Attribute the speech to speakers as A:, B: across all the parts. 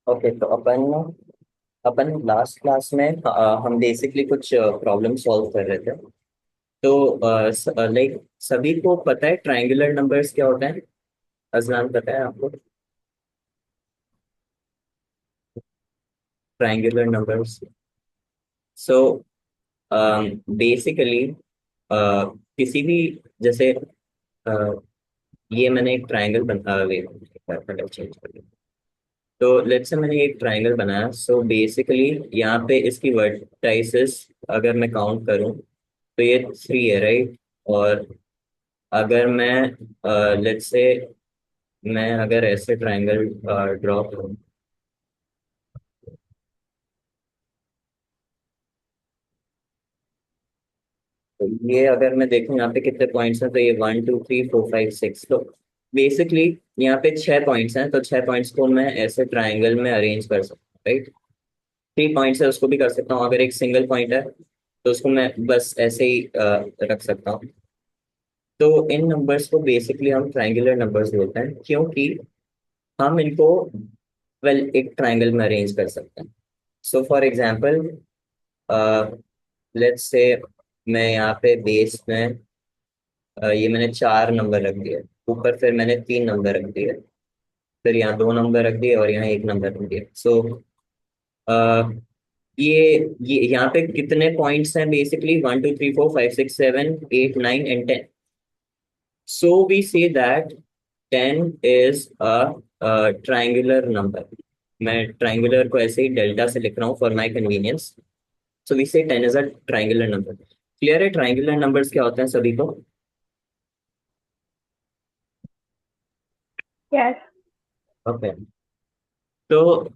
A: Okay, तो अपन अपन last class में हम बेसिकली कुछ प्रॉब्लम सॉल्व कर रहे थे। तो लाइक सभी को पता है ट्रायंगुलर नंबर्स क्या होते हैं? अजलान, पता है आपको ट्रायंगुलर नंबर्स? सो बेसिकली किसी भी, जैसे ये मैंने एक ट्रायंगल बना चेंज कर लिया। तो लेट्स से मैंने एक ट्रायंगल बनाया। सो बेसिकली यहाँ पे इसकी वर्टाइसेस अगर मैं काउंट करूँ तो ये 3 है, राइट? और अगर मैं लेट्स से मैं अगर ऐसे ट्रायंगल ड्रॉ करूँ, तो ये अगर मैं देखूँ यहाँ पे कितने पॉइंट्स हैं, तो ये 1 2 3 4 5 6। तो बेसिकली यहाँ पे 6 पॉइंट्स हैं, तो 6 पॉइंट्स को मैं ऐसे ट्रायंगल में अरेंज कर सकता हूँ, राइट? 3 पॉइंट्स है, उसको भी कर सकता हूँ। अगर एक सिंगल पॉइंट है तो उसको मैं बस ऐसे ही रख सकता हूँ। तो इन नंबर्स को बेसिकली हम ट्रायंगुलर नंबर्स बोलते हैं, क्योंकि हम इनको वेल एक ट्रायंगल में अरेंज कर सकते हैं। So for example, let's say मैं यहाँ पे बेस में ये मैंने 4 नंबर रख दिए। ऊपर फिर मैंने 3 नंबर रख दिए। फिर यहाँ 2 नंबर रख दिए और यहाँ एक नंबर रख दिया। सो ये यहाँ पे कितने पॉइंट्स हैं? Basically 1 2 3 4 5 6 7 8 9 and 10। So we say that 10 is a triangular number. मैं ट्रायंगुलर को ऐसे ही डेल्टा से लिख रहा हूँ for my convenience. So we say 10 is a triangular number. Clear है ट्रायंगुलर नंबर्स क्या होते हैं सभी को?
B: यस।
A: ओके। तो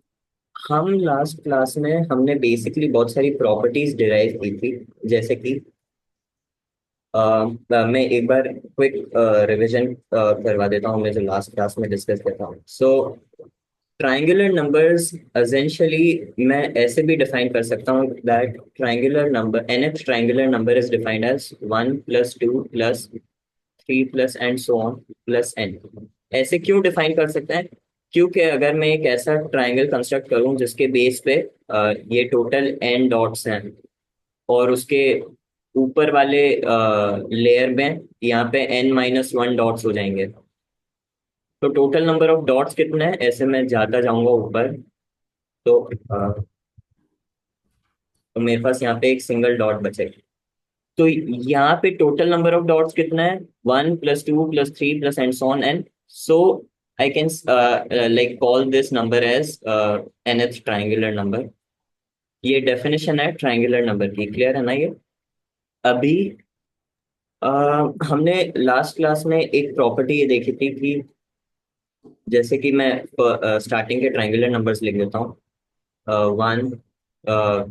A: हम लास्ट क्लास में हमने बेसिकली बहुत सारी प्रॉपर्टीज डिराइव की थी। जैसे कि मैं एक बार क्विक रिवीजन करवा देता हूँ, मैं जो लास्ट क्लास में डिस्कस करता हूँ। सो ट्रायंगुलर नंबर्स एसेंशियली मैं ऐसे भी डिफाइन कर सकता हूँ that triangular number nth triangular number is defined as 1 + 2 + 3 plus and so on plus n. ऐसे क्यों डिफाइन कर सकते हैं? क्योंकि अगर मैं एक ऐसा ट्रायंगल कंस्ट्रक्ट करूं जिसके बेस पे ये टोटल एन डॉट्स हैं, और उसके ऊपर वाले लेयर में यहाँ पे n-1 डॉट्स हो जाएंगे, तो टोटल नंबर ऑफ डॉट्स कितने हैं? ऐसे मैं जाता जाऊंगा ऊपर। तो तो मेरे पास यहाँ पे एक सिंगल डॉट बचेगा। तो यहाँ पे टोटल नंबर ऑफ डॉट्स कितना है? 1 + 2 + 3 plus and so on and so I can like call this number as nth triangular number. ये डेफिनेशन है ट्राइंगुलर नंबर की। क्लियर है ना ये? अभी हमने लास्ट क्लास में एक प्रॉपर्टी ये देखी थी कि जैसे कि मैं स्टार्टिंग के ट्राइंगुलर नंबर्स लिख देता हूँ। 1,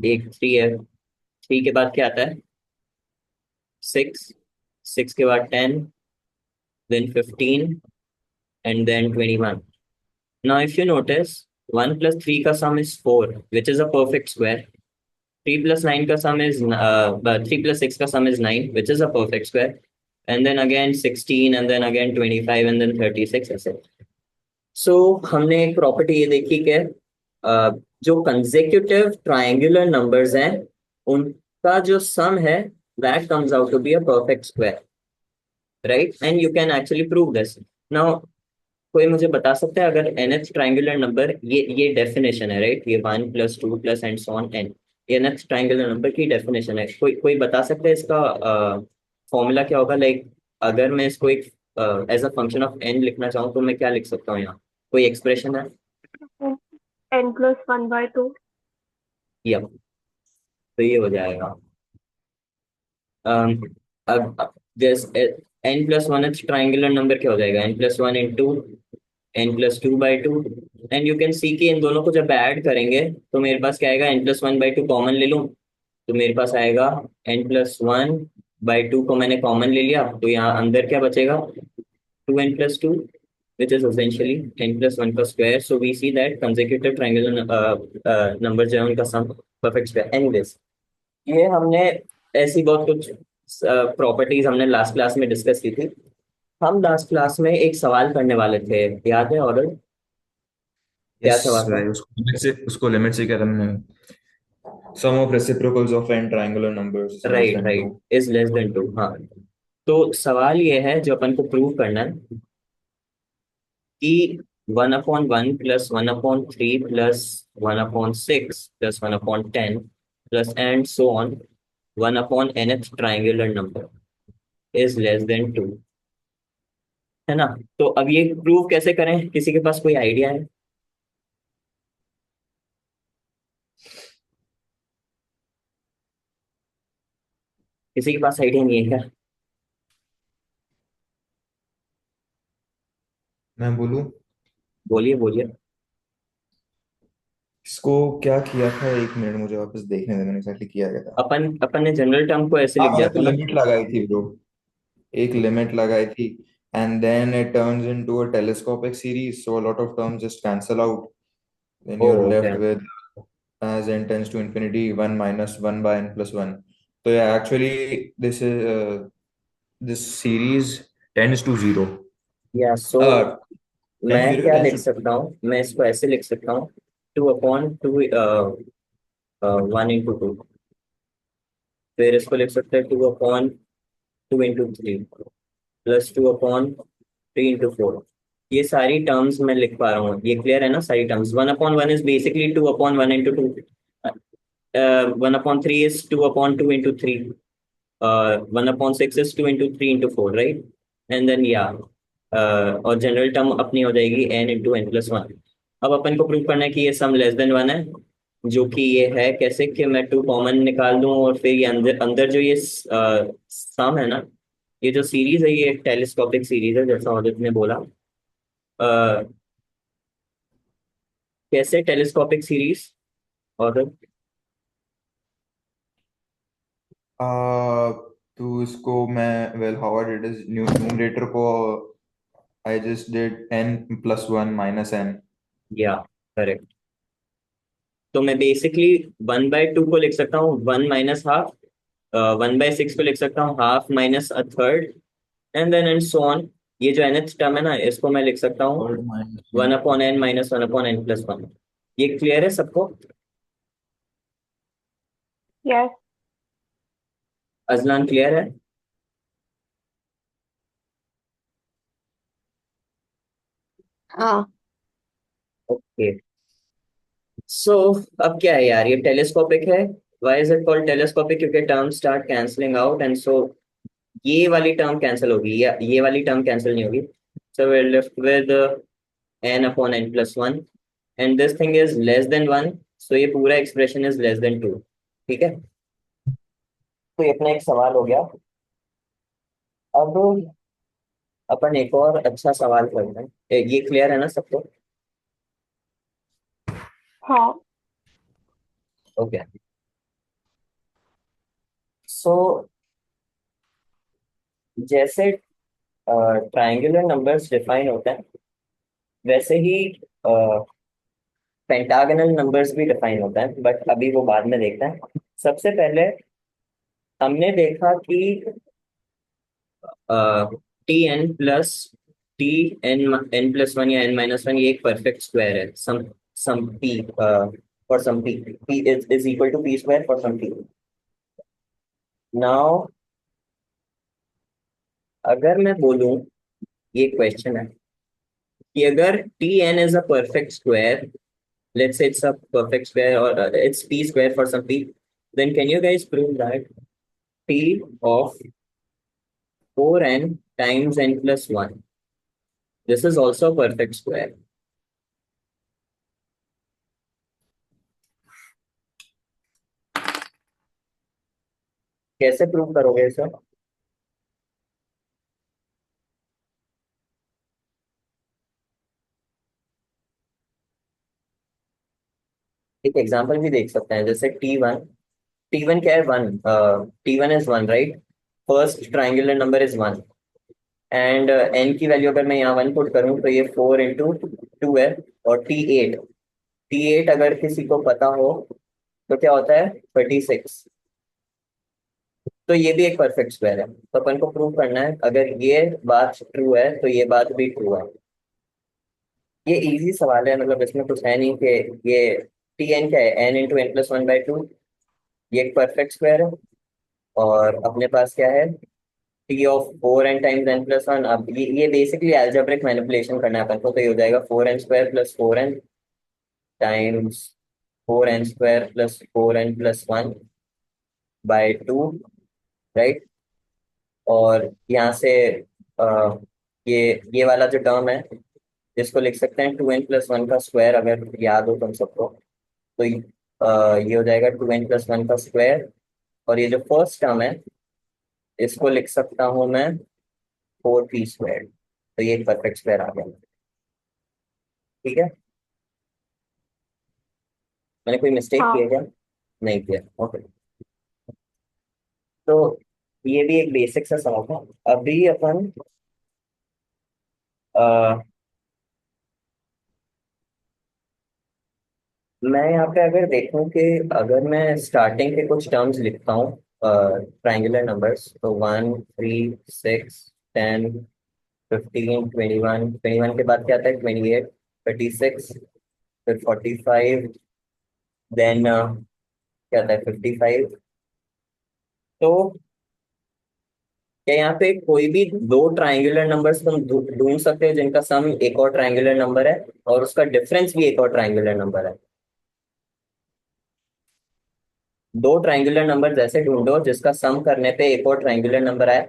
A: एक 3 है। 3 के बाद क्या आता है? 6। 6 के बाद 10, then 15 and then 21. Now, if you notice, 1 + 3 का sum is 4, which is a perfect square. 3 + 9 का sum is 3 + 6 का sum is 9, which is a perfect square. And then again 16, and then again 25, and then 36 ऐसे। So हमने एक property ये देखी कि जो कंसेक्यूटिव ट्रायंगुलर नंबर्स हैं उनका जो सम है that comes out to be a perfect square, right? And you can actually prove this. Now, कोई मुझे बता सकता है अगर nth ट्रायंगुलर नंबर, ये डेफिनेशन है, राइट? ये 1 + 2 plus and so on an, ये nth ट्रायंगुलर नंबर की डेफिनेशन है। कोई कोई बता सकता है इसका फॉर्मूला क्या होगा? लाइक अगर मैं इसको एक as a function of n लिखना चाहूँ तो मैं क्या लिख सकता हूँ यहाँ? कोई एक्सप्रेशन है?
B: n + 1/2।
A: या तो ये हो जाएगा अम, अब जैसे n + 1 ट्रायंगुलर नंबर क्या हो जाएगा? n + 1 into n + 2/2। And you can see कि इन दोनों को जब ऐड करेंगे तो मेरे पास क्या आएगा? n + 1/2 कॉमन ले लूं तो मेरे पास आएगा n + 1/2 को मैंने कॉमन ले लिया, तो यहाँ अंदर क्या बचेगा? 2n + 2, which is essentially n + 1 का square. So we see that consecutive triangular number जो है उनका सम परफेक्ट स्क्वायर। एनीवेज, ये हमने ऐसी बहुत कुछ प्रॉपर्टीज हमने लास्ट क्लास में डिस्कस की थी। हम लास्ट क्लास में एक सवाल करने वाले थे, याद है? ऑर्डर क्या
B: यस
A: सवाल था?
B: भाई, उसको लिमिट से क्या करना है? Sum of reciprocals of n triangular numbers is less
A: right
B: than
A: right,
B: 2।
A: Is less than two, हाँ। तो सवाल ये है जो अपन को प्रूव करना है कि 1/1 plus 1/3 plus 1/6 plus 1/10 plus and so on 1/nth triangular number is less than two, है ना? तो अब ये प्रूव कैसे करें, किसी के पास कोई आइडिया है? किसी के पास आइडिया नहीं है क्या?
B: मैं बोलूं?
A: बोलिए बोलिए।
B: इसको क्या किया था, एक मिनट मुझे वापस देखने देना एग्जैक्टली किया गया था।
A: अपन अपन ने जनरल टर्म को ऐसे
B: हाँ,
A: लिख दिया
B: मैंने
A: था
B: तो
A: ना।
B: लिमिट लगाई थी ब्रो। एक लिमिट लगाई थी, and then it turns into a telescopic series, so a lot of terms just cancel out, then you are
A: okay.
B: Left with as n tends to infinity 1 minus 1 by n plus 1. So yeah, actually this series tends to 0.
A: या सो
B: uh
A: मैं
B: 10 0
A: क्या
B: tends
A: लिख
B: to
A: सकता हूँ, मैं इसको ऐसे लिख सकता हूँ, 2/2 1/2, फिर इसको लिख सकते हैं 2/2 × 3 प्लस 2/3 × 4। ये सारी टर्म्स मैं लिख पा रहा हूँ, ये क्लियर है ना? सारी terms, 1/1 is basically 2/1 × 2, 1/3 is 2/2 × 3, 1/6 is 2 × 3 × 4, right? And then या और जनरल टर्म अपनी हो जाएगी n × n+1। अब अपन को प्रूव करना है कि ये सम लेस देन 1 है, जो कि ये है कैसे कि मैं 2 कॉमन निकाल दूं और फिर ये अंदर अंदर जो ये सम है ना, ये जो सीरीज है ये टेलीस्कोपिक सीरीज है जैसा ऑदित ने बोला। अ, कैसे टेलीस्कोपिक सीरीज ऑदित?
B: uh तो इसको मैं, well how I did is numerator को I just did n+1 minus n।
A: या करेक्ट। तो मैं बेसिकली 1/2 को लिख सकता हूँ 1 - ½ 1/6 को लिख सकता हूँ ½ - 1/3 and then and so on. ये जो nth टर्म है ना, इसको मैं लिख सकता हूँ
B: थर्ड माइनस
A: 1/n - 1/n+1। ये क्लियर है सबको?
C: यस।
A: अजलान क्लियर है?
C: हाँ।
A: ओके। सो अब क्या है यार, ये टेलीस्कोपिक है। Why is it called telescopic? क्योंकि term start cancelling out and so ये वाली टर्म कैंसिल होगी या ये वाली टर्म कैंसिल नहीं होगी। So we left with n/n+1 and this thing is less than 1, so ये पूरा एक्सप्रेशन इज लेस देन 2। ठीक है, तो ये अपना एक सवाल हो गया। अब अपन एक और अच्छा सवाल करते हैं। ये क्लियर है ना सबको?
C: हाँ।
A: ओके। सो जैसे ट्रायंगुलर नंबर्स डिफाइन होते हैं, वैसे ही पेंटागनल नंबर्स भी डिफाइन होता है, बट अभी वो बाद में देखते हैं। सबसे पहले हमने देखा कि Tn+ Tn+1 या n-1 ये एक परफेक्ट स्क्वायर है, some p for some p, p is equal to p² for some p। Now अगर मैं बोलूं, ये क्वेश्चन है कि अगर Tn is a perfect square, let's say it's a perfect square or it's p² for some p, then can you guys prove that p of 4n times n+1, this is also a perfect square? कैसे prove करोगे sir? एक example भी देख सकते हैं, जैसे T one क्या है? 1। T1 is 1, right? First triangular number is 1 and n की वैल्यू अगर मैं यहाँ 1 पुट करूँ तो ये 4 × 2 है। और T8 अगर किसी को पता हो तो क्या होता है? 36। तो ये भी एक परफेक्ट स्क्वायर है। तो अपन को प्रूव करना है, अगर ये बात ट्रू है तो ये बात भी ट्रू है। ये इजी सवाल है, मतलब इसमें कुछ है नहीं कि ये टी एन क्या है, n into n plus one by two. ये एक परफेक्ट स्क्वायर है। और अपने पास क्या है, T of four n times n plus one. अब ये बेसिकली अलजेब्रिक मैनिपुलेशन करना है अपन को, तो ये हो जाएगा four n square plus four n times four n square plus four n plus one by two, right. और यहाँ से आ, ये वाला जो टर्म है, जिसको लिख सकते हैं टू एन प्लस वन का स्क्वायर, अगर याद हो तुम सबको। तो ये हो जाएगा टू एन प्लस वन का स्क्वायर। और ये जो फर्स्ट टर्म है, इसको लिख सकता हूँ मैं फोर पी स्क्वायर। तो ये परफेक्ट स्क्वायर आ गया। ठीक है, मैंने कोई मिस्टेक किया
C: हाँ
A: क्या? नहीं किया, ओके। तो ये भी एक बेसिक सा सवाल था। अभी अपन अ, मैं यहाँ पे अगर देखूं कि अगर मैं स्टार्टिंग के कुछ टर्म्स लिखता हूँ ट्राइंगुलर नंबर्स, तो one three six ten fifteen twenty one के बाद क्या आता है, ट्वेंटी एट, थर्टी सिक्स, फिर फोर्टी फाइव, देन क्या आता है, फिफ्टी फाइव। तो क्या यहाँ पे कोई भी दो ट्राइंगुलर नंबर्स तुम ढूंढ सकते हो जिनका सम एक और ट्राइंगुलर नंबर है और उसका डिफरेंस भी एक और ट्राइंगुलर नंबर है? दो ट्राइंगुलर नंबर जैसे ढूंढो जिसका सम करने पे एक और ट्राइंगुलर नंबर आए,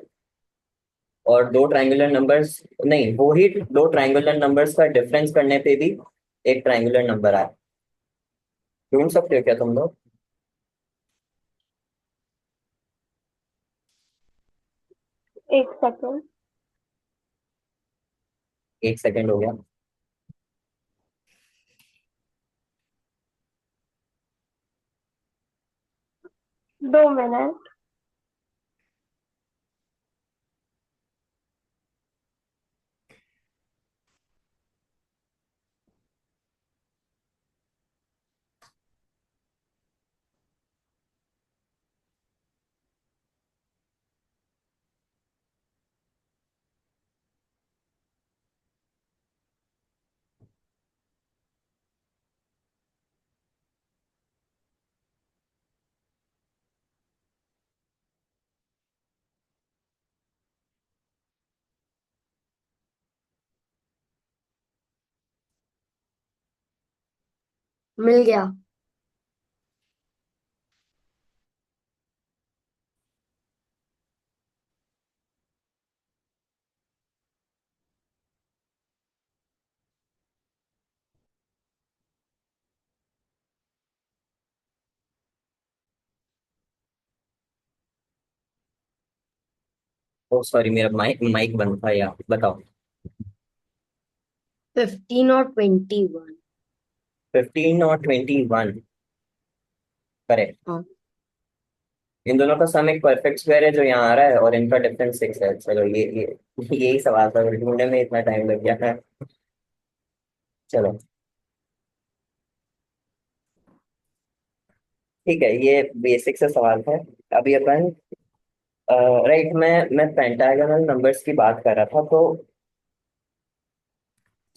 A: और दो ट्राइंगुलर नंबर्स, नहीं, वो ही दो ट्राइंगुलर नंबर्स का डिफरेंस करने पे भी एक ट्राइंगुलर नंबर आए। ढूंढ सकते हो क्या तुम लोग?
C: एक सेकंड।
A: एक सेकंड हो गया।
C: 2 मिनट।
D: मिल गया।
A: ओ सॉरी, मेरा माइक माइक बंद था यार, बताओ।
D: 15 और 21।
A: फिफ्टीन और ट्वेंटी वन, करेक्ट।
D: हाँ।
A: इन दोनों का सम एक परफेक्ट स्क्वायर है जो यहाँ आ रहा है, और इनका डिफरेंस सिक्स है। चलो ये यही सवाल था, ढूंढने में इतना टाइम लग गया है। चलो ठीक है, ये बेसिक सा सवाल है। अभी अपन राइट, मैं पेंटागोनल नंबर्स की बात कर रहा था। तो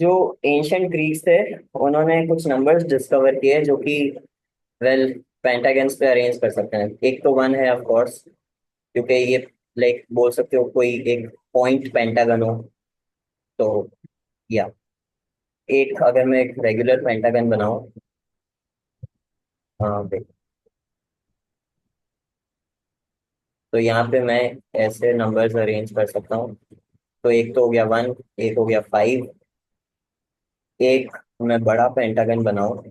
A: जो एंशंट ग्रीक्स थे, उन्होंने कुछ नंबर्स डिस्कवर किए जो कि वेल पेंटागन्स पे अरेंज कर सकते हैं। एक तो वन है ऑफ कोर्स, क्योंकि ये लाइक बोल सकते हो कोई एक पॉइंट पेंटागन हो। तो या एक, अगर मैं एक रेगुलर पेंटागन बनाऊं, हाँ देख, तो यहाँ पे मैं ऐसे नंबर्स अरेंज कर सकता हूँ। तो एक तो हो गया वन, एक हो गया फाइव, एक मैं बड़ा पेंटागन बनाऊं,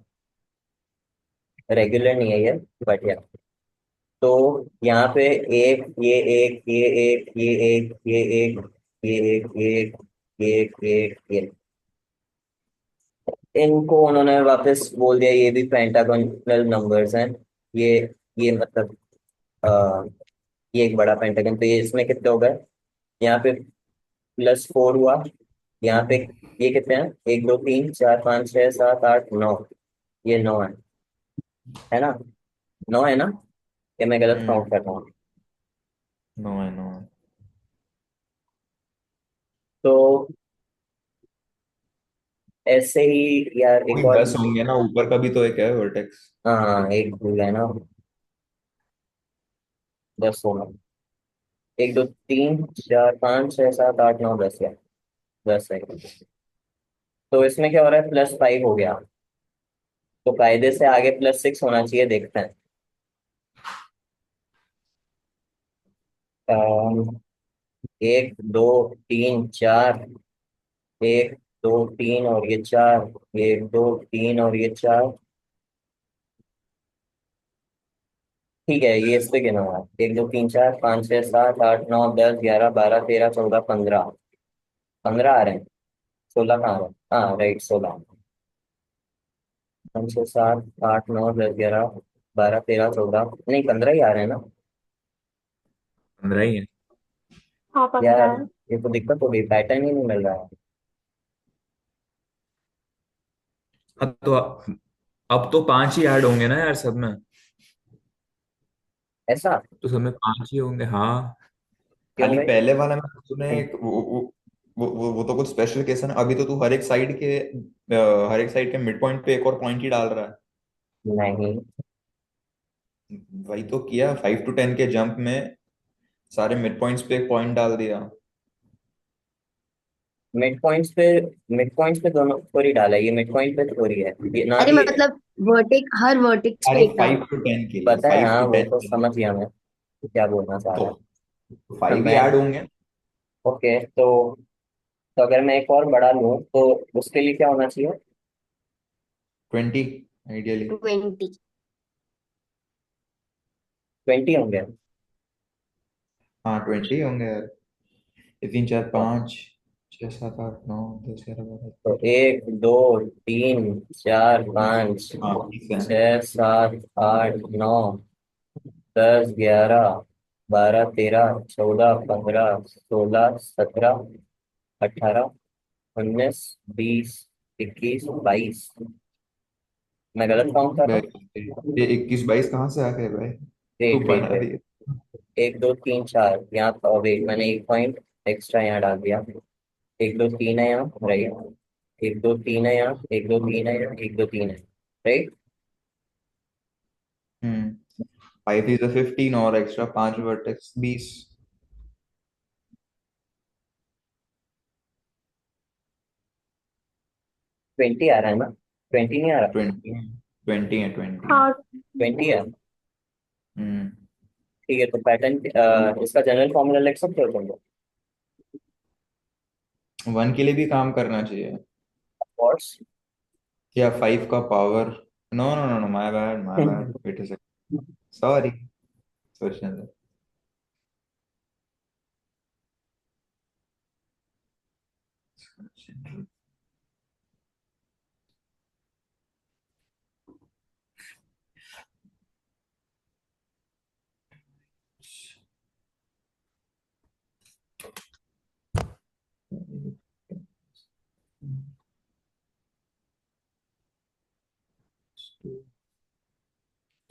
A: रेगुलर नहीं है ये, बट या। तो यहाँ पे एक, ये एक, ये एक, ये एक, ये एक, ये एक, ये एक, ये एक, ये इनको उन्होंने वापस बोल दिया ये भी पेंटागोनल नंबर्स हैं। ये ये मतलब आ, ये एक बड़ा पेंटागन, तो ये इसमें कितने हो गए, यहाँ पे प्लस फोर हुआ, यहाँ पे ये कितने हैं, एक दो तीन चार पाँच छः सात आठ नौ, ये नौ है ना? नौ है ना? ये मैं गलत काउंट कर रहा हूँ?
B: नो है, नो है।
A: तो ऐसे ही यार
B: कोई
A: एक और।
B: 10 होंगे ना, ऊपर का भी तो एक है वर्टेक्स।
A: हाँ एक भूल है ना, 10 होगा। 1 2 3 4 5 6 7 8 9 10 है। 10 है। तो इसमें क्या हो रहा है, +5 हो गया, तो कायदे से आगे +6 होना चाहिए, देखते हैं। 1 2 3 4, 1 2 3 और ये 4, 1 2 3 और ये 4। ठीक है, ये इस पे गिना हुआ है, 1 2 3 4 5 6 7 8 9 10 11 12 13 14 15। 15 आ रहे हैं। 16 कहाँ आ रहे हैं? हाँ राइट, 16। 5 6 7 8 9 10 11 12 13 14, नहीं 15 ही आ रहे हैं ना।
B: 15 ही है।
C: हाँ,
A: यार
C: 15 है।
A: ये तो दिक्कत हो गई, पैटर्न ही नहीं मिल रहा है।
B: अब तो 5 ही ऐड होंगे ना यार सब में।
A: ऐसा
B: तो सब में 5 ही होंगे, हाँ।
A: क्यों
B: खाली
A: भाई?
B: पहले वाला में तूने एक वो तो कुछ स्पेशल केस है ना। अभी तो तू हर एक साइड के मिड पॉइंट पे एक और पॉइंट ही डाल रहा है।
A: नहीं,
B: वही तो किया 5 to 10 के जंप में। सारे मिड पॉइंट्स पे एक पॉइंट डाल दिया।
A: मिड पॉइंट्स पे दोनों थोड़ी डाला है, ये मिड पॉइंट पे थोड़ी है, ये ना
D: अरे
A: कि।
D: मतलब हर वर्टेक्स पे
B: अरे
D: एक डाल।
B: 5 to 10 के लिए,
A: पता है,
B: फाइव
A: हाँ
B: टू
A: वो
B: टेन
A: तो
B: के लिए।
A: समझ गया मैं, तो क्या बोलना चाह
B: तो
A: रहा है
B: 5 ही
A: मैं।
B: ऐड होंगे।
A: ओके, तो अगर मैं एक और बड़ा लूँ तो उसके लिए क्या होना चाहिए?
B: 20 आइडियली।
D: 20।
A: 20 होंगे।
B: हाँ 20 होंगे यार। ये 3 4 5 6 7 8 9 10 11 12।
A: तो 1 2 3 4 5
B: हाँ ठीक है।
A: 1 2 3 4 5 6 7 8 9 10 11 12 13 14 15 16 17 18 19 20 21 22। मैं गलत काउंट कर रहा हूँ?
B: ये 21 22 कहाँ से आ गए भाई? तू
A: वेट वेट
B: बना
A: वेट,
B: दिए।
A: 1 2 3 4 यहाँ तो वेट, मैंने एक पॉइंट एक्स्ट्रा यहाँ डाल दिया। 1 2 3 है यहाँ, राइट। 1 2 3 है यहाँ, 1 2 3 है यहाँ, 1 2 3 है, राइट।
B: 5 इज 15 और एक्स्ट्रा 5 वर्टेक्स 20।
A: 20 आ रहा है ना? 20 नहीं आ रहा?
B: 20 है 20।
C: हाँ।
A: 20 है।
B: हम्म।
A: ठीक है, तो पैटर्न इसका जनरल फॉर्मूला लिख सकते हो तुम लोग?
B: 1 के लिए भी काम करना चाहिए।
A: कोर्स।
B: या 5 का power. No no no no, my bad, wait a second. Sorry, सोचने दो।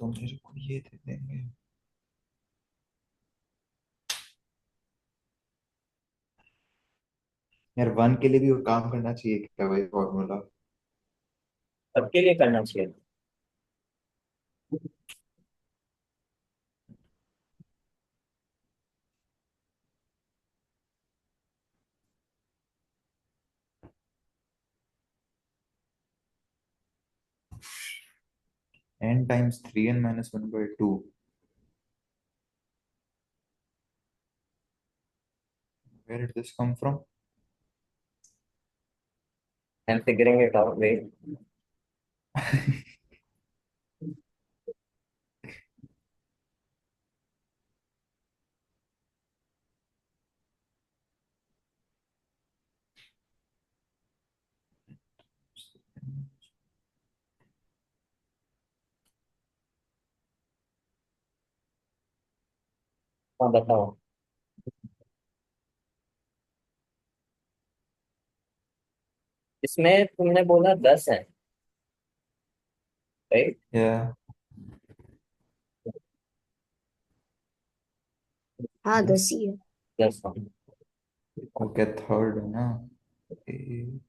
B: तो मेरे को ये दे देंगे। यार 1 के लिए भी वो काम करना चाहिए क्या भाई फॉर्मूला?
A: सबके लिए करना चाहिए।
B: n times 3n minus 1 by 2। Where did this come from?
A: I am figuring it out, wait. हाँ बताओ। इसमें तुमने बोला 10 है, राइट?
B: या
D: हाँ 10 ही है।
A: 10।
B: ओके, थर्ड है ना। 8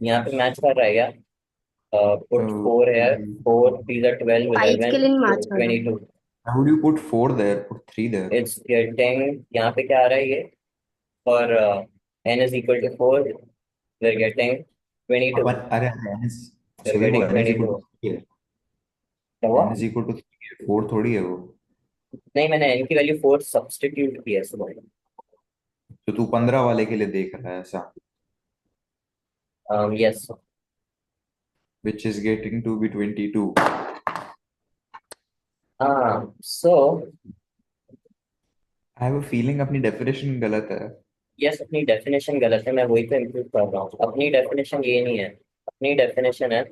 A: यहाँ पे मैच कर रहा है क्या? पुट फोर है,
B: Okay.
A: 4 3 12
D: 5 के
A: 11
D: लिए नहीं मैच कर रहा।
A: 22।
B: How would you put 4 there? Put 3 there.
A: It's getting, यहाँ पे क्या आ रहा है ये, और n is equal to 4, we're getting 22,
B: अपन अरे n is
A: we're
B: सभी को
A: getting
B: n is equal to
A: 22।
B: 3 है।
A: क्या हुआ?
B: n is equal to 3 है, 4 थोड़ी है वो।
A: नहीं, मैंने n की वैल्यू 4 सब्स्टिट्यूट की है सुबह।
B: तो तू 15 वाले के लिए देख रहा है ऐसा,
A: yes.
B: which is getting to be 22।
A: हाँ, सो
B: आई हैव अ फीलिंग अपनी डेफिनेशन गलत है।
A: यस, अपनी डेफिनेशन गलत है, मैं वही पे इम्प्रूव कर रहा हूँ। अपनी डेफिनेशन ये नहीं है, अपनी डेफिनेशन है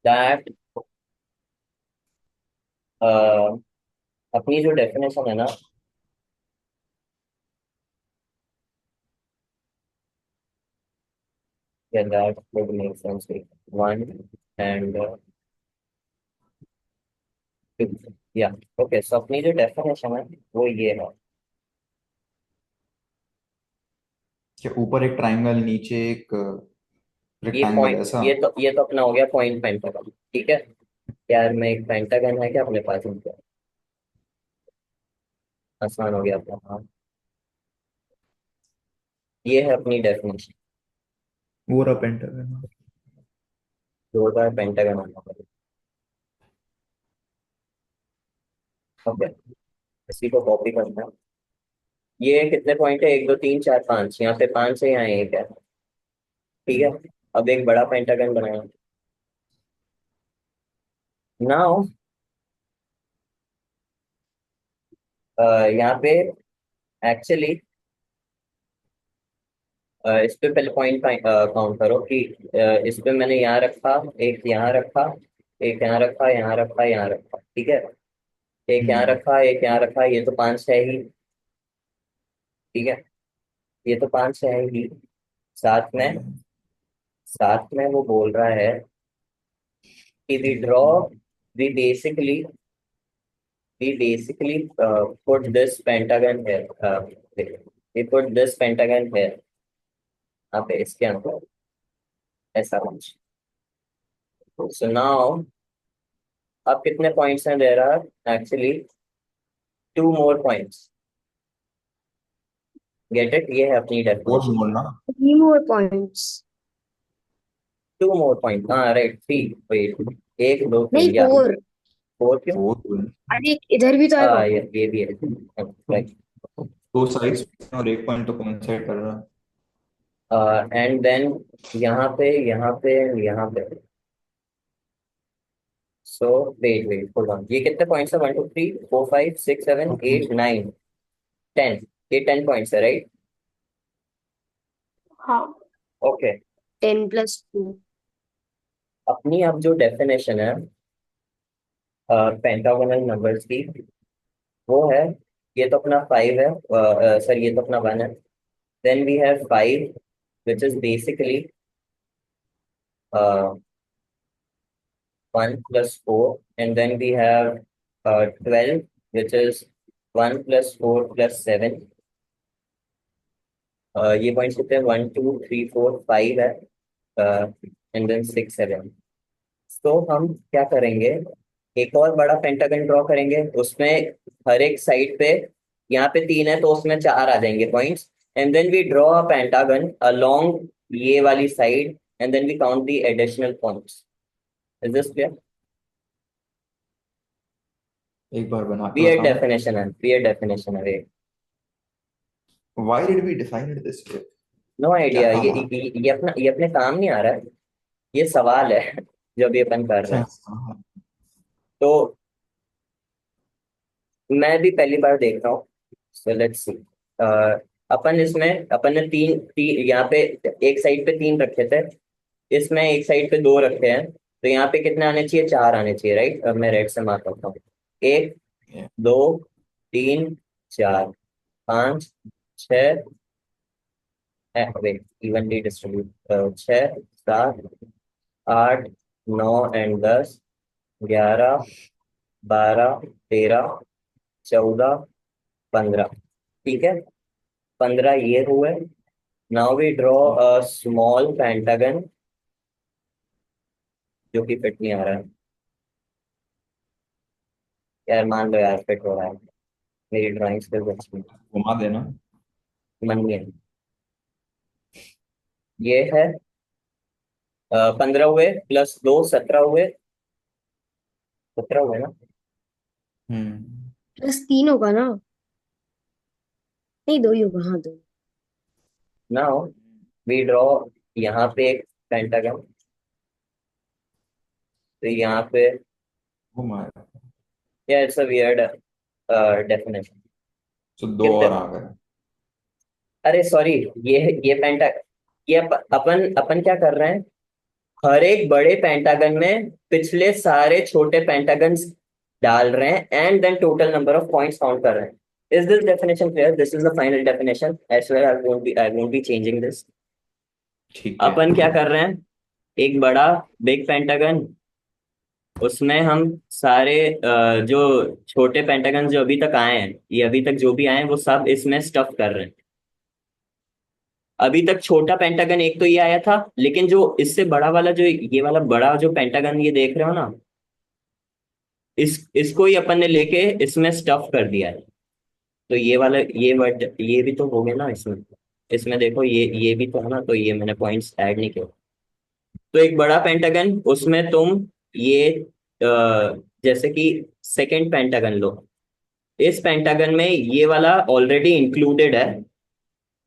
A: दैट, अपनी जो डेफिनेशन है ना, yeah, that would make sense with 1 and 2, या ओके। सो अपनी जो डेफिनेशन है वो ये है।
B: कि ऊपर एक ट्राइंगल, नीचे एक
A: ये
B: रेक्टेंगल,
A: पॉइंट,
B: ऐसा।
A: ये तो अपना हो गया पॉइंट पेंटागन, ठीक है। यार मैं एक पेंटागन है क्या अपने पास, इनका आसान हो गया अपना, हाँ। ये है अपनी डेफिनेशन।
B: वो रहा पेंटागन।
A: दो बार पेंटागन आना पड़ेगा। ओके, इसी को कॉपी करना है। ये कितने पॉइंट है, 1 2 3 4 5, यहाँ पे 5 है, यहाँ 1 है, ठीक है। अब एक बड़ा पेंटागन बनाया। नाउ यहाँ पे एक्चुअली इस पे पहले पॉइंट काउंट करो कि इस पे मैंने यहाँ रखा, एक यहाँ रखा, एक यहाँ रखा, यहाँ रखा, यहाँ रखा, ठीक है। एक यहाँ
B: हम्म।
A: रखा, एक यहाँ रखा, ये तो 5 है ही, ठीक है। ये तो 5 है ही। साथ में, साथ में वो बोल रहा है कि we basically put this pentagon here, we put this pentagon here, यहाँ पे इसके अंदर, ऐसा कुछ। सो नाउ अब कितने पॉइंट्स हैं, there are actually 2 more points। Get it, ये है अपनी
B: और
A: डेफिनेशन।
B: बोलना।
D: 3 more points।
A: 2 more points, हाँ राइट, 3, वेट, 1 2 3,
D: नहीं,
A: या
D: 4।
A: 4 क्यों?
B: वो बोलना।
D: अरे इधर भी तो है
A: हाँ,
D: वापस।
A: ये भी है, राइट।
B: दो साइड्स और एक पॉइंट तो कोइंसाइड कर रहा है।
A: एंड देन यहाँ पे, यहाँ पे, यहाँ पे। सो वेट वेट होल्ड ऑन, ये कितने पॉइंट्स है, 1 2 3 4 5 6 7 8 9 10, ये 10 पॉइंट्स है, राइट।
C: हाँ।
A: ओके।
D: 10 + 2।
A: अपनी अब जो डेफिनेशन है पेंटागोनल नंबर्स की, वो है, ये तो अपना 5 है, सर ये तो अपना 1 है। Then we have 5 which is basically 1 + 4, and then we have 12, which is 1 + 4 + 7। ये पॉइंट्स कितने हैं, 1 2 3 4 5 है, एंड देन 6 7। तो हम क्या करेंगे, एक और बड़ा पेंटागन ड्रॉ करेंगे, उसमें हर एक साइड पे, यहाँ पे 3 है तो उसमें 4 आ जाएंगे points. And then we draw a pentagon along ये वाली side, and then we count the additional points. Is this clear?
B: एक बार बना के
A: वियर्ड
B: बताओ।
A: डेफिनेशन है, वियर्ड डेफिनेशन है।
B: Why did we define it this way?
A: No
B: क्या
A: आइडिया,
B: था?
A: ये अपने काम नहीं आ रहा है, ये सवाल है जो भी अपन कर रहे
B: अच्छा।
A: हैं। तो मैं भी पहली बार देख रहा हूँ, सो लेट्स सी। अपन इसमें, अपन ने यहाँ पे एक साइड पे 3 रखे थे, इसमें एक साइड पे 2 रखे हैं, तो यहाँ पे कितने आने चाहिए, 4 आने चाहिए, राइट। अब मैं रेड से मार्क करता हूँ, 1 2 3 4 5 6, वेट, इवनली डिस्ट्रीब्यूट, 6 7 8 9 10 11 12 13 14 15, ठीक है। 15 ये हुए, now we draw a small pentagon जो कि फिट नहीं आ रहा है। यार मान लो यार फिट हो रहा है, मेरी ड्राइंग स्किल्स अच्छी है।
B: घुमा देना।
A: मन में ये है 15 हुए प्लस 2 17 हुए, 17 हुए ना।
B: हम्म।
D: +3 होगा ना? नहीं, 2 ही होगा, हाँ 2।
A: नाउ वी ड्रॉ यहाँ पे एक पेंटागन, तो यहाँ पे
B: घुमा।
A: या इट्स अ वियर्ड डेफिनेशन।
B: तो दो
A: कितने,
B: और आ गए।
A: अरे सॉरी, ये पेंटा, ये अपन अपन क्या कर रहे हैं, हर एक बड़े पेंटागन में पिछले सारे छोटे पेंटागन्स डाल रहे हैं and then total number of points count कर रहे हैं। Is this definition clear? This is the final definition, I swear I won't be changing this.
B: ठीक है।
A: अपन क्या कर रहे हैं, एक बड़ा बिग पेंटागन, उसमें हम सारे जो छोटे पेंटागन जो अभी तक आए हैं, ये अभी तक जो भी आए हैं वो सब इसमें स्टफ कर रहे हैं। अभी तक छोटा पेंटागन एक तो ये आया था, लेकिन जो इससे बड़ा वाला, जो ये वाला बड़ा जो पेंटागन ये देख रहे हो ना, इसको ही अपन ने लेके इसमें स्टफ कर दिया है। तो ये वाला, ये वर्ड, ये भी तो हो गया ना इसमें। इसमें देखो ये भी तो है ना, तो ये मैंने पॉइंट्स ऐड नहीं किए। तो एक बड़ा पेंटागन, उसमें तुम ये जैसे कि सेकंड पेंटागन लो, इस पेंटागन में ये वाला ऑलरेडी इंक्लूडेड है,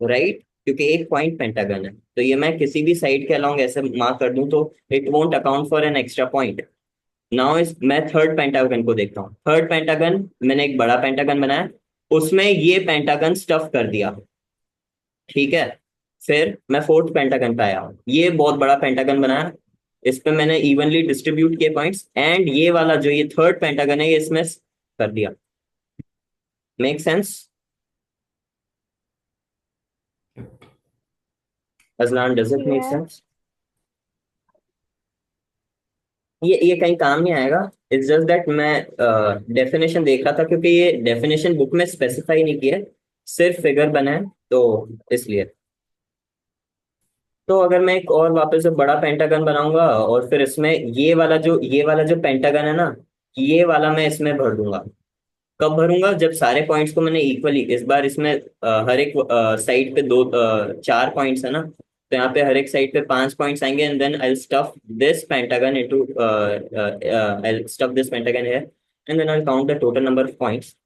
A: राइट? क्योंकि एक पॉइंट पेंटागन है, तो ये मैं किसी भी साइड के अलोंग ऐसे मार्क कर दूं तो it won't account for an extra point. Now इस मैं थर्ड पेंटागन को देखता हूँ। थर्ड पेंटागन, मैंने एक बड़ा पेंटागन बनाया, उसमें ये पेंटागन स्टफ कर दिया, ठीक है। फिर मैं फोर्थ पेंटागन पे आया, ये बहुत बड़ा पेंटागन बनाया, इस पे मैंने इवनली डिस्ट्रीब्यूट किए पॉइंट्स, एंड ये वाला जो ये थर्ड पेंटागन है ये इसमें कर दिया। Make sense Azlan? Does it make
C: Yeah.
A: Sense? ये कहीं काम नहीं आएगा। इट्स जस्ट दैट मैं डेफिनेशन देख रहा था, क्योंकि ये डेफिनेशन बुक में स्पेसिफाई नहीं किया है, सिर्फ फिगर बना है, तो इसलिए। तो अगर मैं एक और वापस से बड़ा पेंटागन बनाऊंगा, और फिर इसमें ये वाला जो पेंटागन है ना, ये वाला मैं इसमें भर दूंगा। कब भरूंगा? जब सारे पॉइंट्स को मैंने इक्वली, इस बार इसमें हर एक साइड पे 4 पॉइंट्स है ना, तो यहाँ पे हर एक साइड पे 5 पॉइंट्स आएंगे, and then I stuff this pentagon into, I stuff this pentagon here, and then I count the total number of points.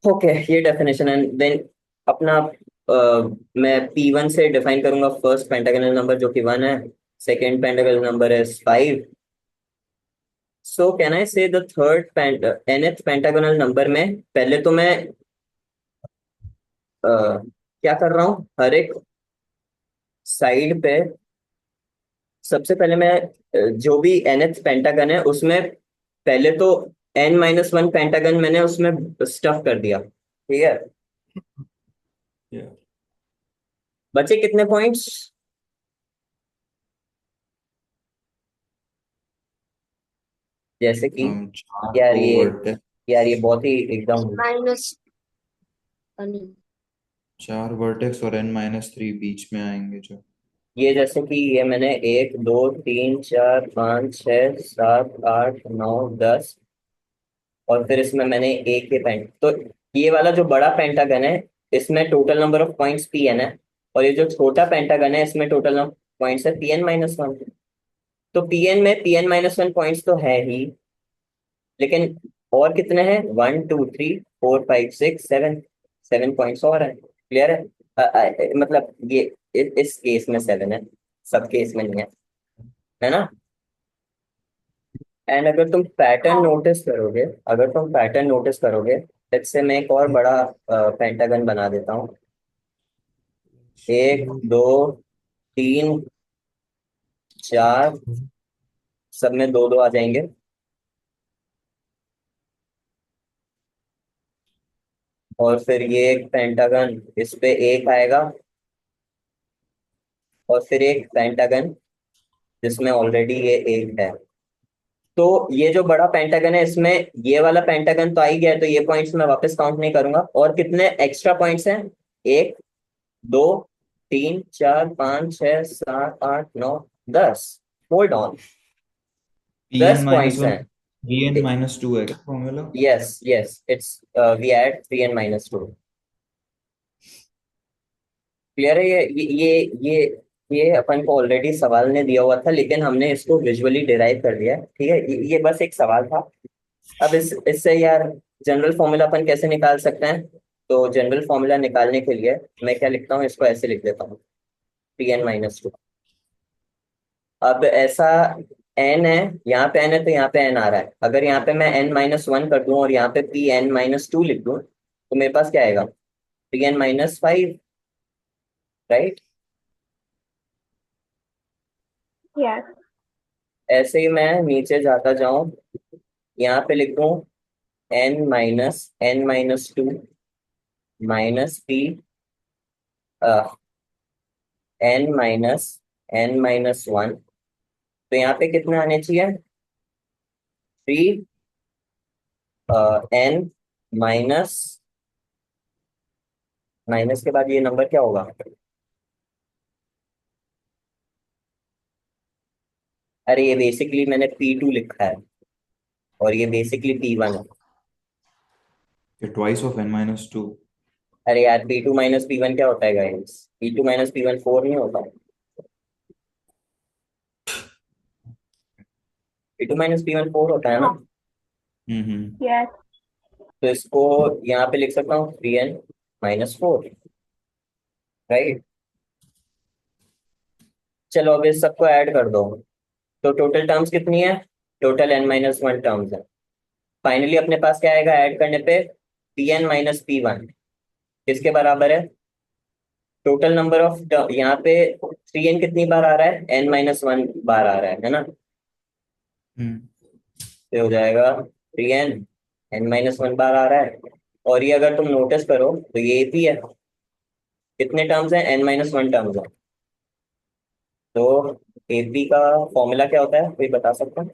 A: Okay, ये डेफिनेशन है। देन अपना मैं P1 से डिफाइन करूंगा फर्स्ट पेंटागनल नंबर जो कि 1 है, सेकेंड पेंटागनल नंबर है 5। सो कैन आई से the third nth pentagonal number में, पहले तो मैं क्या कर रहा हूँ, हर एक साइड पे सबसे पहले मैं जो भी nth पेंटागन है उसमें पहले तो n-1 पेंटागन मैंने उसमें स्टफ कर दिया, ठीक है।
B: Yeah.
A: बचे कितने पॉइंट्स? जैसे कि
B: चार
A: यार
B: तो
A: ये
B: वर्टेक्स।
A: यार ये बहुत ही एकदम,
D: माइनस नहीं।
B: 4 वर्टेक्स और n-3 बीच में आएंगे जो।
A: ये जैसे कि ये मैंने 1 2 3 4 5 6 7 8 9 10, और फिर इसमें मैंने एक ही पेंट, तो ये वाला जो बड़ा पेंटागन है इसमें total number of points Pn है, और ये जो छोटा पेंटागन है इसमें टोटल नंबर पॉइंट्स है Pn-1। तो Pn-1 पॉइंट्स तो है ही, लेकिन और कितने हैं? 1 2 3 4 5 6 7, 7 पॉइंट्स और है। क्लियर है? मतलब ये इस केस में 7 है, सब केस में नहीं है, है ना? एंड अगर तुम पैटर्न
C: हाँ.
A: नोटिस करोगे, अगर तुम पैटर्न नोटिस करोगे, लेट्स से मैं एक और बड़ा पेंटागन बना देता हूँ। 1 2 3 4, सब में 2 2 आ जाएंगे, और फिर ये एक पेंटागन, इस पे एक आएगा, और फिर एक पेंटागन जिसमें ऑलरेडी ये एक है। तो ये जो बड़ा पेंटागन है इसमें ये वाला पेंटागन तो आ ही गया है, तो ये पॉइंट्स मैं वापस काउंट नहीं करूंगा। और कितने एक्स्ट्रा पॉइंट्स हैं? एक, दो, तीन, चार, पाँच, छह, सात, आठ, नौ, 10। Hold on.
B: P n
A: 10
B: minus
A: points
B: one
A: हैं।
B: पी एन माइनस टू है क्या formula?
A: Yes yes, it's we add 3n-2। Clear है? ये अपन को ऑलरेडी सवाल ने दिया हुआ था, लेकिन हमने इसको विजुअली डिराइव कर दिया है। ठीक है, ये बस एक सवाल था। अब इससे यार जनरल फॉर्मूला अपन कैसे निकाल सकते हैं? तो जनरल फॉर्मूला निकालने के लिए मैं क्या लिखता हूँ, इसको ऐसे लिख देता हूँ, Pn-2। अब ऐसा n है, यहाँ पे n है तो यहाँ पे n आ रहा है। अगर यहाँ पे मैं n-1 कर दूं और यहाँ पे Pn-2 लिख दूं, तो मेरे पास क्या आएगा? Pn-5, right?
C: Yes.
A: ऐसे ही मैं नीचे जाता जाऊं, यहाँ पे लिख दूं n-2 माइनस p, n-1। तो यहाँ पे कितने आने चाहिए? 3 n माइनस, माइनस के बाद ये नंबर क्या होगा? अरे ये बेसिकली मैंने P2 लिखा है, और ये बेसिकली P1 है।
B: Twice of n minus two.
A: अरे यार, P2 - P1 क्या होता है गाइस? P2 - P1 4 नहीं होता? P2 - P1 4 होता है ना?
B: हम्म।
C: Yes.
A: तो इसको यहाँ पे लिख सकता हूँ 3n-4, राइट? चलो अब इस सबको ऐड कर दो, तो टोटल टर्म्स कितनी है? टोटल n-1 टर्म्स है। फाइनली अपने पास क्या आएगा ऐड करने पे? Pn - P1 किसके बराबर है? टोटल नंबर ऑफ, यहाँ पे 3n कितनी बार आ रहा है? n-1 बार आ रहा है ना?
B: हम्म।
A: तो हो जाएगा 3n, n-1 बार आ रहा है। और ये अगर तुम नोटिस करो तो ये भी है, कितने टर्म्स हैं? n-1 टर्म्स है। तो AP का फॉर्मूला क्या होता है, कोई बता सकता है?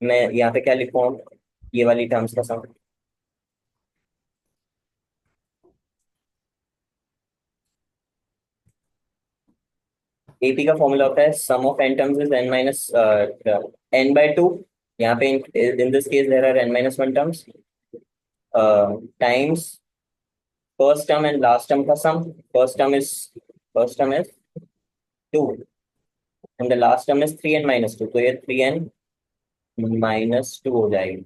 A: मैं यहाँ पे क्या लिखूँ, ये वाली टर्म्स का सम? AP का फॉर्मूला होता है sum of n terms is n-n/2। यहाँ पे in this case there are n-1 terms, times first term and last term का sum. First term is 2 and the last term is 3n-2, तो ये 3n-2 हो जाएगी।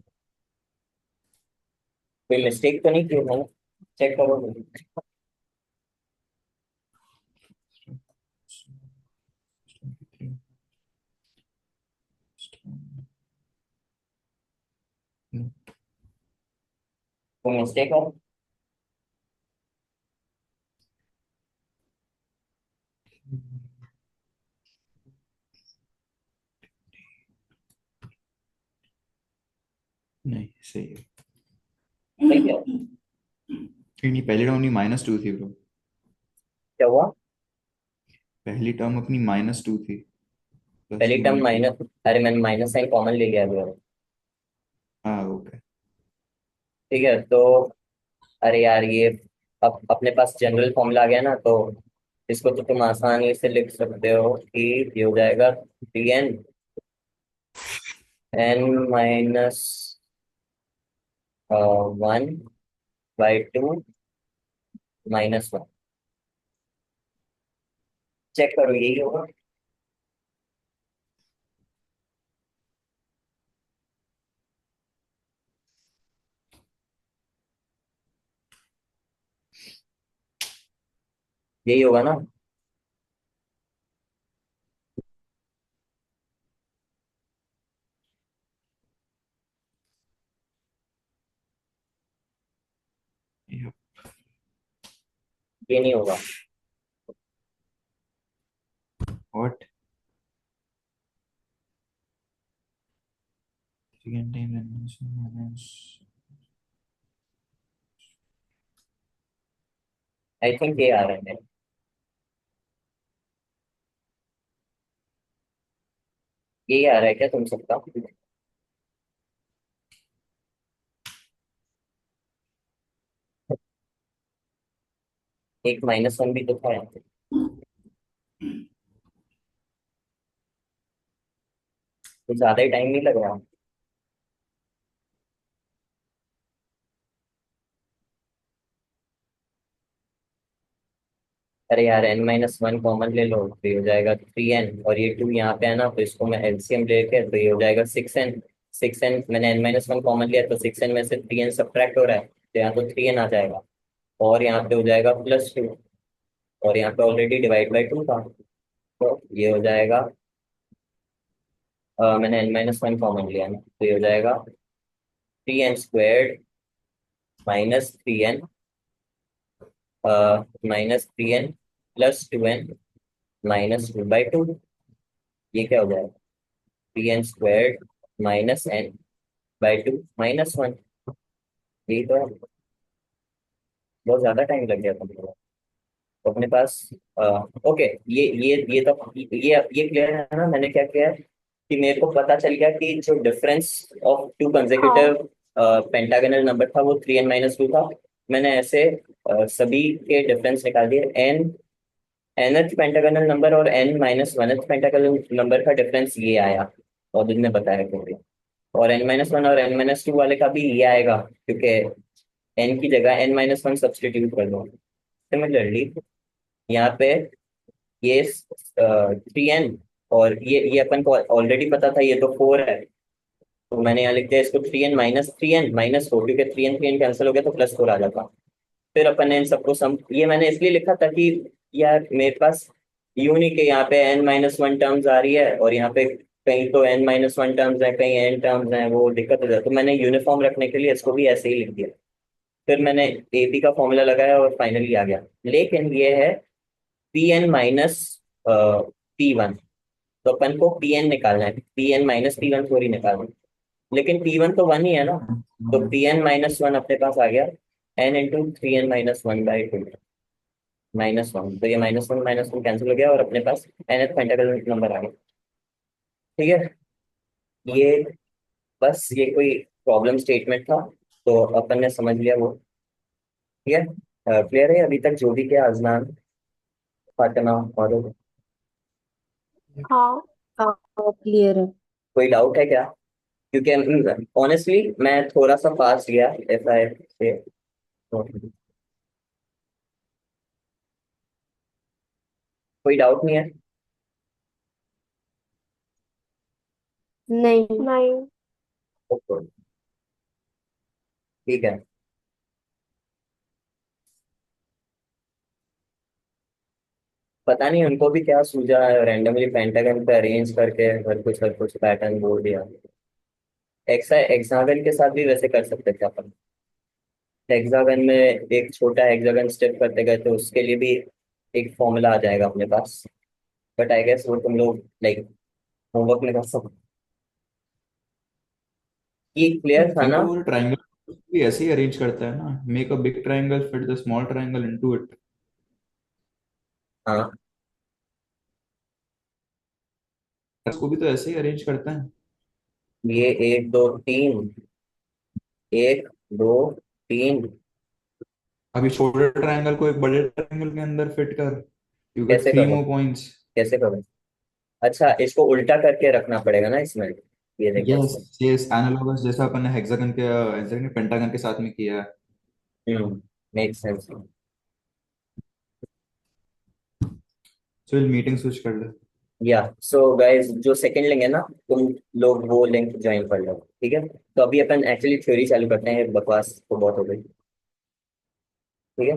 A: कोई मिस्टेक तो नहीं की है? चेक करो। कोई मिस्टेक है?
B: नहीं सही है।
A: ठीक है।
B: नहीं, पहली टर्म अपनी माइनस टू थी ब्रो।
A: क्या हुआ?
B: पहली टर्म अपनी माइनस टू थी, प्लस
A: पहली
B: टू
A: टर्म
B: नहीं थी।
A: माइनस? अरे मैंने माइनस साइन कॉमन ले लिया अभी।
B: हाँ ओके।
A: ठीक है तो, अरे यार ये, अब अपने पास जनरल फॉर्मूला आ गया ना, तो इसको तो तुम आसानी से लिख सकते हो कि ये हो जाएगा 3n-1/2 -1। चेक करो, यही होगा। यही होगा ना? ये नहीं होगा?
B: What? Second time minus.
A: I think ये आ रहा है। यही आ रहा है क्या तुम सबका? एक -1 भी तो था यहाँ पे। तो ज्यादा ही टाइम नहीं लग रहा। अरे यार n-1 कॉमन ले लो तो ये हो जाएगा 3n, और ये 2 यहाँ पे है ना, तो इसको मैं एलसीएम लेके तो ये हो जाएगा 6n। 6n, मैंने n-1 कॉमन लिया तो 6n में से 3n सब्ट्रैक्ट हो रहा है, तो यहाँ तो 3n आ जाएगा। और यहाँ पे हो जाएगा +2, और यहाँ पे ऑलरेडी डिवाइड बाई 2 था, तो ये हो जाएगा मैंने n-1 कॉमन लिया ना, तो ये हो जाएगा 3n² -3n -3n +2n -2/2। ये क्या हो जाएगा? 3n² -n/2 -1। यही तो है। बहुत ज्यादा टाइम लग गया था मेरे को। तो अपने पास ओके, ये क्लियर है ना मैंने क्या किया है, कि मेरे को पता चल गया कि जो डिफरेंस ऑफ 2
C: हाँ
A: कंसेक्यूटिव पेंटागनल नंबर था वो 3n-2 था। मैंने ऐसे सभी के डिफरेंस निकाल दिए। nth पेंटागनल नंबर और n-1th पेंटागनल नंबर का डिफरेंस ये आया, और दिन ने बताया क्योंकि, और n-1 और n-2 वाले का भी ये आएगा, क्योंकि n की जगह n-1 सब्सटीट्यूट कर दो। सिमिलरली यहाँ पे ये 3n, और ये अपन को ऑलरेडी पता था, ये तो 4 है, तो मैंने यहाँ लिख दिया इसको 3n -3n -4, क्योंकि 3n कैंसिल हो गया तो +4 आ जाता। फिर अपन ने इन सबको सम, ये मैंने इसलिए लिखा था कि यार मेरे पास यूं नहीं कि यहाँ पे n-1 टर्म्स आ रही है और यहाँ पे कहीं तो n-1 टर्म्स है, कहीं n टर्म्स हैं, वो दिक्कत हो जाती है, तो मैंने यूनिफॉर्म रखने के लिए इसको भी ऐसे ही लिख दिया। फिर मैंने एपी का फॉर्मूला लगाया और फाइनली आ गया। लेकिन ये है Pn - P1, तो अपन को Pn निकालना है, Pn - P1 थोड़ी निकालना है। लेकिन P1 तो 1 ही है ना, तो Pn-1 अपने पास आ गया, n × 3n - 1/2 -1, तो ये -1 कैंसिल हो गया और अपने पास nth पेंटागनल नंबर आ गया। ठीक है, ये बस ये कोई प्रॉब्लम स्टेटमेंट था, तो अपन ने समझ लिया वो। ठीक है, क्लियर है अभी तक जो भी क्या अजनान, फातिमा और
C: हाँ
D: हाँ क्लियर है।
A: कोई डाउट है क्या? क्योंकि ऑनेस्टली मैं थोड़ा सा फास्ट गया FI से, तो कोई डाउट नहीं है।
D: नहीं।
C: नहीं।
A: ओके, ठीक है। पता नहीं उनको भी क्या सूझा, रैंडमली पेंटागन पे अरेंज करके हर कुछ पैटर्न बोल दिया। हेक्सागन के साथ भी वैसे कर सकते थे अपन। हेक्सागन में एक छोटा हेक्सागन स्टेप करते गए तो उसके लिए भी एक फॉर्मूला आ जाएगा अपने पास, बट आई गेस वो तुम लोग लाइक होमवर्क में कर सकते। ये क्लियर था
B: थिंक
A: ना?
B: ओवर ट्राइंगल भी ऐसे ही अरेंज करता है ना, make a big triangle fit the small triangle into it.
A: हाँ,
B: उसको भी तो ऐसे ही अरेंज करता है।
A: ये 1 2 3, 1 2 3।
B: अभी छोटे ट्राइंगल को एक बड़े ट्राइंगल के अंदर फिट कर, यू गेट
A: कैसे
B: 3 more
A: करूँ?
B: points।
A: कैसे करूँ? अच्छा, इसको उल्टा करके रखना पड़ेगा ना इसमें, ये देखो
B: यस,
A: इसमें।
B: यस, एनालॉगस जैसा अपन ने हेक्सागन के पेंटागन के साथ में किया है।
A: Make sense.
B: चल मीटिंग स्विच कर ले।
A: या सो गाइस, जो सेकंड लिंक है ना, तुम लोग वो लिंक ज्वाइन कर लो, ठीक है? तो अभी अपन एक्चुअली थ्योरी चालू करते हैं, बकवास तो बहुत हो गई। ठीक है।